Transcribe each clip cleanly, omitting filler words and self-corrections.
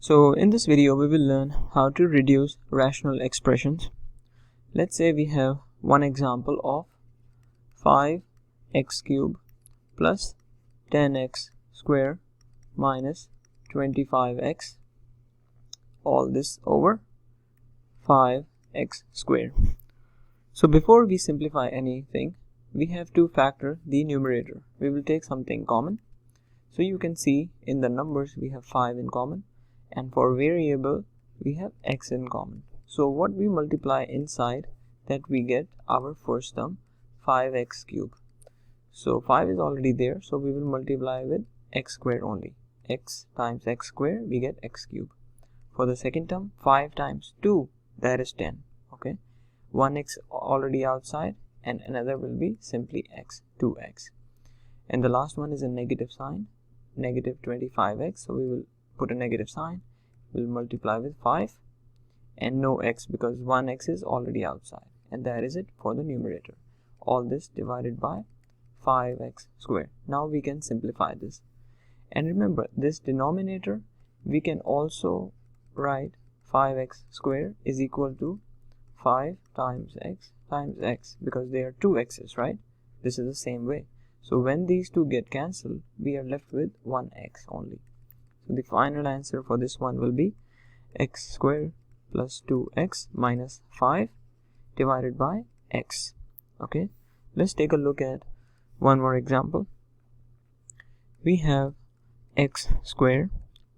So in this video we will learn how to reduce rational expressions. Let's say we have one example of 5x cube plus 10x square minus 25x, all this over 5x square. So before we simplify anything, we have to factor the numerator. We will take something common. So you can see in the numbers we have 5 in common, and for variable we have x in common. So what we multiply inside, that we get our first term 5x cube. So 5 is already there, so we will multiply with x square only. X times x square, we get x cube. For the second term, 5 times 2, that is 10. Okay, one x already outside and another will be simply x, 2x. And the last one is a negative sign, negative 25x, so we will put a negative sign. We'll multiply with 5 and no x because 1x is already outside, and that is it for the numerator. All this divided by 5x squared. Now we can simplify this, and remember this denominator we can also write 5x squared is equal to 5 times x because they are two x's, right? This is the same way. So when these two get cancelled, we are left with 1x only. So the final answer for this one will be x squared plus 2x minus 5 divided by x. Okay, let's take a look at one more example. We have x squared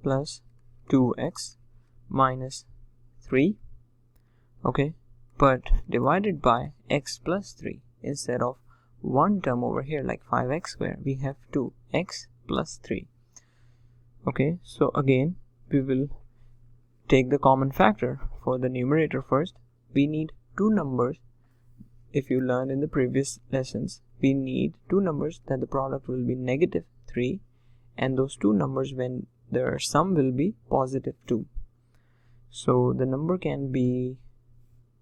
plus 2x minus 3. Okay, but divided by x plus 3. Instead of one term over here like 5x squared, we have 2x plus 3. Okay, so again we will take the common factor. For the numerator first, we need two numbers. If you learned in the previous lessons, we need two numbers that the product will be negative 3, and those two numbers when their sum will be positive 2. So the number can be,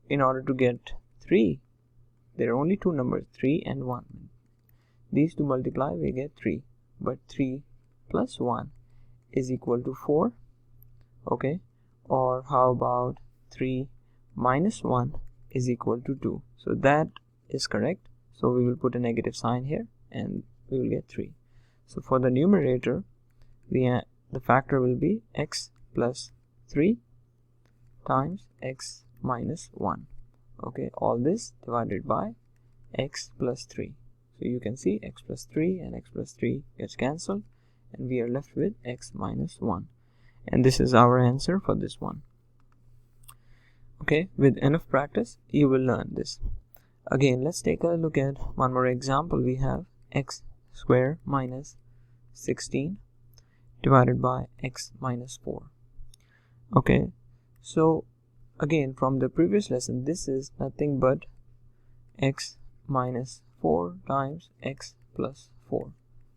in order to get 3, there are only two numbers, 3 and 1. These two multiply, we get 3, but 3 plus 1 is equal to 4. Okay, or how about 3 minus 1 is equal to 2. So that is correct. So we will put a negative sign here and we will get 3. So for the numerator, the factor will be x plus 3 times x minus 1. Okay, all this divided by x plus 3. So you can see x plus 3 and x plus 3 gets cancelled, and we are left with x minus 1. And this is our answer for this one. Okay, with enough practice, you will learn this. Again, let's take a look at one more example. We have x squared minus 16 divided by x minus 4. Okay, so again from the previous lesson, this is nothing but x minus 4 times x plus 4.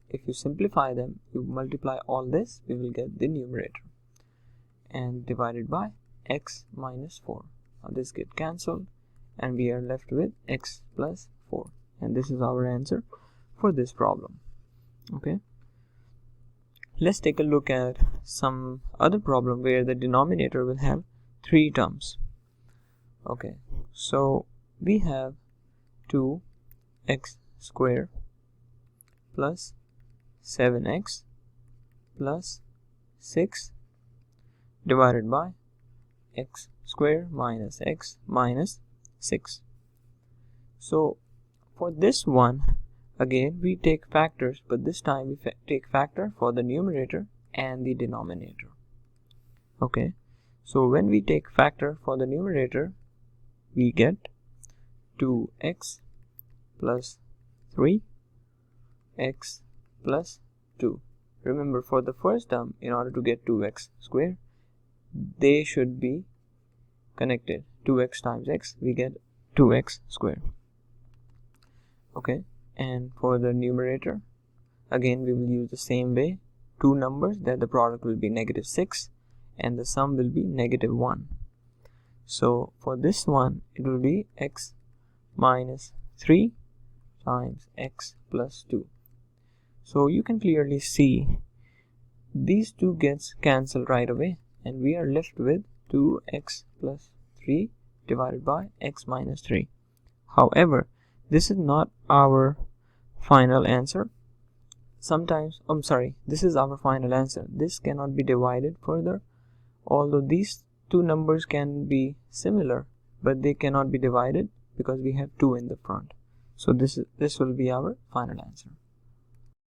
If you simplify them, you multiply all this, we will get the numerator, and divided by x minus 4. Now this get cancelled and we are left with x plus 4, and this is our answer for this problem. Okay, let's take a look at some other problem where the denominator will have 3 terms. Okay, so we have 2x squared plus 7x plus 6 divided by x squared minus x minus 6. So for this one, again we take factors, but this time we take factor for the numerator and the denominator. Okay, so when we take factor for the numerator, we get 2x plus 3 x plus 2. Remember, for the first term, in order to get 2x squared, they should be connected. 2x times x, we get 2x squared. Okay, and for the numerator, again we will use the same way. Two numbers that the product will be negative 6 and the sum will be negative 1. So for this one, it will be x minus 3 times x plus 2. So you can clearly see these two gets cancelled right away. and we are left with 2x plus 3 divided by x minus 3. However, this is not our final answer. This is our final answer. This cannot be divided further, although these two numbers can be similar, but they cannot be divided because we have 2 in the front. So this will be our final answer.